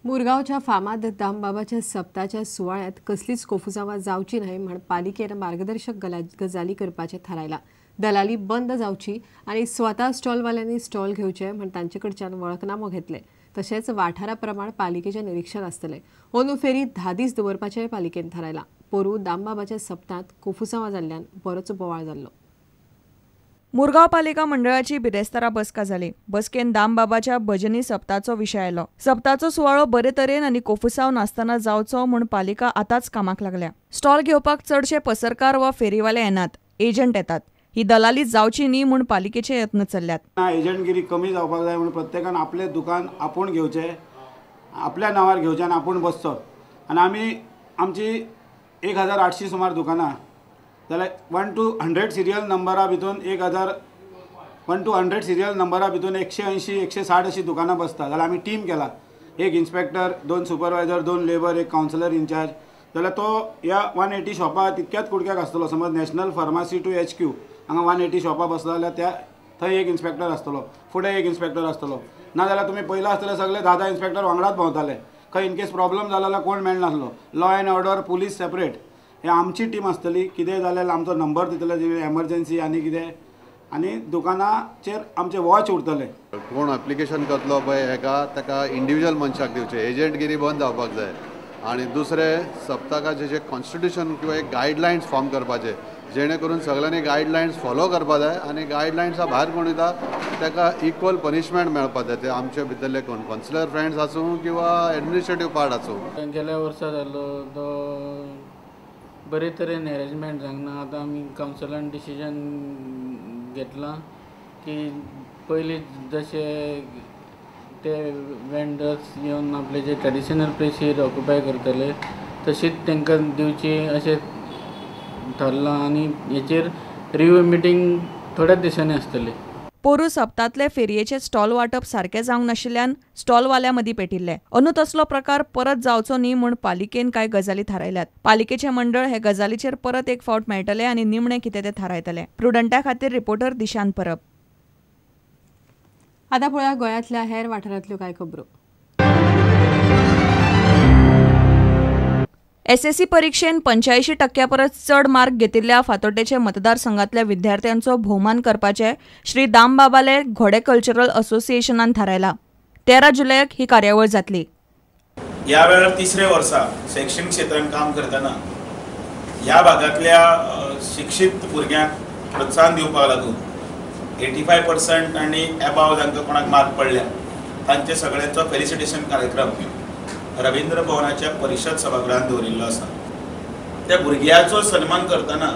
मुरगांवच्या फामाद दामबाबाच्या सप्ताच्या सुवाळ्यात कसलीच कोफुजावां जावची न्हय म्हण पालिकेन मार्गदर्शक गजाली करपाचें थारायला। दलाली बंद जावची आनी स्वता स्टॉलवाल्यांनी स्टॉल घेवचे म्हण तांचे कडच्यान वळखनामो घेतले। तशेंच वाठारा प्रमाण पालिकेचे निरीक्षण आसतले। अंदू फेरी 10 दीस दवरपाचें पालिकेन थारायला। पोरू दामबाबाच्या सप्तांत कोफुजावां जाल्ल्यान बरोच बोवाळ जाल्लो। मुरगांव पालिका मंडळाची बिरेस्तारा बसका जाली। बसकेन दामबाबाच्या भजनी सप्ताचो विशय आयलो। सप्ताचो सुवाळो बरे तरेन आनी कोफुसांव नासतना जावचो म्हूण पालिका आतांच कामाक लागल्या। स्टॉल घेवपाक चडशे पसरकार वा फेरीवाले येनात, एजंट येतात। ही दलाली जावची न्ही म्हूण पालिकेचे यत्न चल्ल्यात। एजंटगिरी कमी जावपाक जाय म्हूण प्रत्येकान आपले दुकान आपूण घेवचें, आपल्या नांवार घेवचें आनी आपूण बसचो। आनी आमी आमची 1800 सुमार दुकानां जाल्यार 1 to 100 सिरियल नंबरा भितून 1 to 100 सिरियल नंबरा भितून 180-160 अशी दुकानां बसता। जाल्यार आमी टीम केला, एक इन्स्पेक्टर, 2 सुपरवायझर, 2 लेबर, एक कावन्सिलर इन्चार्ज। जाल्यार तो ह्या 180 शॉपां तितक्याच कुडक्याक आसतलो। समज नॅशनल फार्मासी टू HQ हांगा 180 शॉपां बसला जाल्यार त्या थंय एक इन्स्पेक्टर आसतलो, फुडें एक इन्स्पेक्टर आसतलो। नाजाल्यार तुमी पयला आसतले सगळे 10 इन्स्पेक्टर वांगडाच भोंवताले। खंय इनकेस प्रॉब्लम जाला जाल्यार कोण मेळनासलो। Law and order, police separate, हे आमची टीम आसतली। कितें जाल्यार आमचो नंबर दितले, एमर्जन्सी आनी कितें, आनी दुकानाचेर आमचे वॉच उरतले। कोण एप्लिकेशन करतलो पळय ताका इंडिविज्युअल मनशाक दिवचे, एजंटगिरी बंद जावपाक जाय। आनी दुसरें सप्तकाचे जे कॉन्स्टिट्यूशन किंवा एक गायडलायन्स फॉर्म करपाचे, जेणे करून सगळ्यांनी गायडलायन्स फॉलो करपा जाय आनी गायडलायन्सा भायर कोण वयता ताका इक्वल पनिशमेंट मेळपा जाय। ते आमचे भितरले कोण कावन्सिलर फ्रेंड्स आसूं किंवा एडमिनिस्ट्रेटीव पार्ट आसूं। गेल्या वर्सा जालो तो बरे तरेन अरेंजमेंट जावना। आतां आमी कावन्सिलान डिसिजन घेतलां की पयलीं जशे ते वेंडर्स येवन आपले जे ट्रेडिशनल प्लेसीर ऑक्युपाय करतले तशीच तांकां दिवची अशें थारलां। आनी हेचेर रिव्यू मिटींग थोड्याच दिसांनी आसतली। पोरू सप्तांतले फेरयेचे स्टॉल वांटप सारकें जावंक नाशिल्ल्यान स्टॉलवाल्या मदीं पेटिल्ले। अंदू तसलो प्रकार परत जावचो न्ही म्हूण पालिकेन कांय गजाली थारायल्यात। पालिकेचे मंडळ हे गजालीचेर परत एक फावट मेळटले आनी निमणें कितें तें थारायतले। प्रुडंटा खातीर रिपोर्टर दिशांत परब। आतां पळोवया गोंयांतल्या हेर वाठारांतल्यो कांय खबरो। SSC परीक्षेन 85% परस चड मार्क घेतिल्ल्या फातोड्डेचे मतदारसंघातल्या विद्यार्थ्यांचो भोवमान करपाचे श्री दामबाबाले घोडे कल्चरल असोसिएशनान थारायला। 13 जुलयाक ही कार्यावळ जातली। ह्या वेळार तिसरे वर्सा शैक्षणिक क्षेत्रांत काम करतना ह्या भागातल्या शिक्षीत भुरग्यांक प्रोत्साहन दिवपाक लागून 85% आनी एबाव जांकां कोणाक मार्क पडल्या तांचे सगळ्यांचो फेलिसिटेशन कार्यक्रम रवींद्र भवनाच्या परिशद सभागृहांत दवरिल्लो आसा। त्या भुरग्याचो सन्मान करतना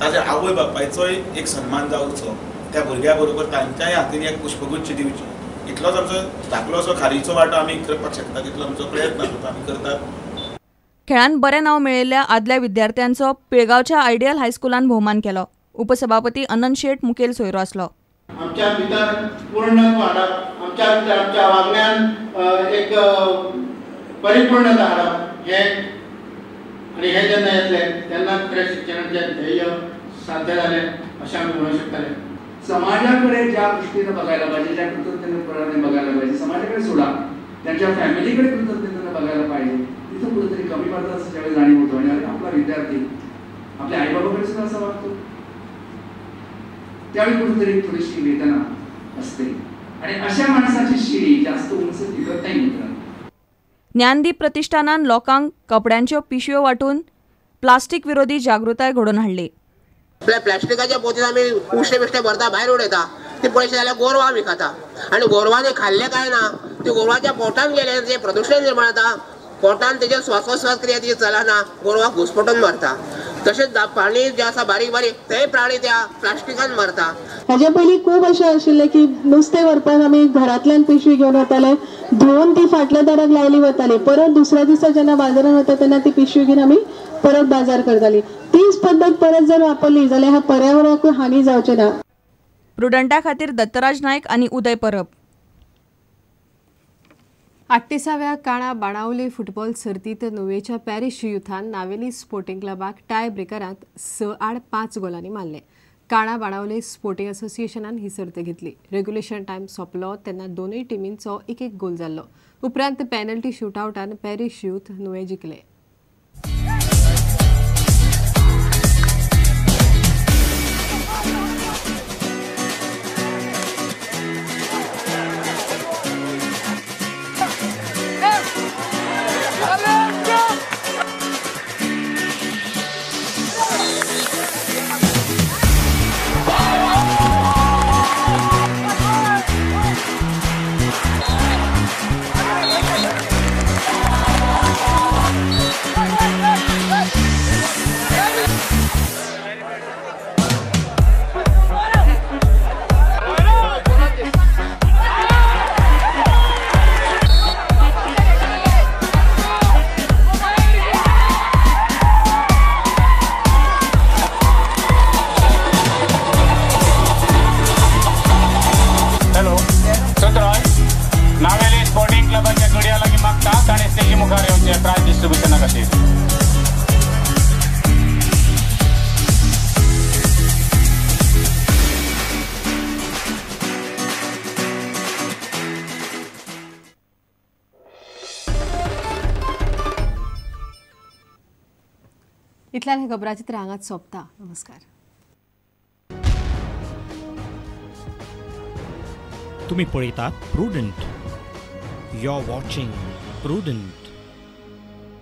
ताच्या आवय बापायचोय एक सन्मान जावचो, त्या भुरग्या बरोबर तांच्याय हातीन एक पुष्पगुच्छ दिवचे, इतलोच आमचो धाकलोसो खारीचो वांटो आमी करपाक शकता, तितलो आमचो प्रयत्न आसा, आमी करतात। खेळांत बरें नांव मेळयिल्ल्या आदल्या विद्यार्थ्यांचो पिळगांवच्या आयडियल हायस्कुलान भोवमान केलो। उपसभापती अनंत शेट मुखेल सोयरो आसलो। आमच्या भितर पूर्णत्व हाडप, आमच्या वागण्यान एक परिपूर्णता हाडप हे आनी हे जेन्ना येतले तेन्ना खरें शिक्षणाचें ध्येय साध्य जालें अशें आमी म्हणूंक शकतले। समाजाकडे ज्या दृष्टीने बघायला पाहिजे, ज्या कृतज्ञतेने बघायला पाहिजे, समाजाकडे सोडा, त्यांच्या फॅमिलीकडे कृतज्ञतेने बघायला पाहिजे, तिथं कुठेतरी कमी पडतं असं ज्यावेळी जाणीव होतो। आणि अरे आपला विद्यार्थी आपल्या आईबाबाकडे सुद्धा असं वागतो, त्यावेळी कुठेतरी थोडीशी वेदना असते आणि अशा माणसाची शिडी जास्त उंच टिकत नाही मित्रांनो। ज्ञानदीप प्रतिष्ठानान लोकांक कपड्यांच्यो पिशव्यो वाटून प्लास्टीक विरोधी जागृताय घडोवन हाडली। आपल्या प्लास्टिकाच्या पोतीन आमी उश्टे बिश्टे भरता, भायर उडयता, ती पयशे जाल्यार गोरवां आमी खाता आनी गोरवांनी खाल्ले काय ना, ती गोरवांच्या पोटान गेले जे प्रदूषण निर्माण जाता, पोटान तेजे श्वासोश्वास क्रिया ती चलना, गोरवां घुसपटून मरता। तशेंच पाणी जे आसा बारीक बारीक ते प्राणी त्या प्लास्टिकान मरता। हाजे पयलीं खूब अशें आशिल्लें की नुस्तें व्हरपाक आमी घरांतल्यान पिशवी घेवन वताले, धुवन ती फाटल्या दाराक लायली वताली, परत दुसऱ्या दिसा जेन्ना बाजारान वता तेन्ना ती पिशवी घेवन आमी परत बाजार करताली। तीच पद्दत परत जर वापरली जाल्यार ह्या पर्यावरणाकूय हानी जावचें ना। प्रुडंटा खातीर दत्तराज नायक आनी उदय परब। 38व्या काणा बाणावले फुटबॉल सर्तीत नुवेच्या पॅरिश युथान नावेली स्पोर्टिंग क्लबाक टाय ब्रेकरांत 6-5 गोलांनी मारले। काणा बाणावले स्पोर्टिंग असोसिएशनान ही सर्त घेतली. रेग्युलेशन टायम सोंपलो तेन्ना दोनूय टिमींचो एक गोल जाल्लो. उपरांत पेनल्टी शूटआउटान पॅरिश यूथ नुवें जिखले. नावेली स्पोर्टिंग क्लबाच्या गड्या लागीं मागतात आनी स्टेजी मुखार येवचे प्रायज डिस्ट्रिब्युशना खातीर. इतल्यान हे खबराचित्र हांगाच सोंपता. नमस्कार. तुम्ही पळयतात प्रुडंट. You're watching Prudent.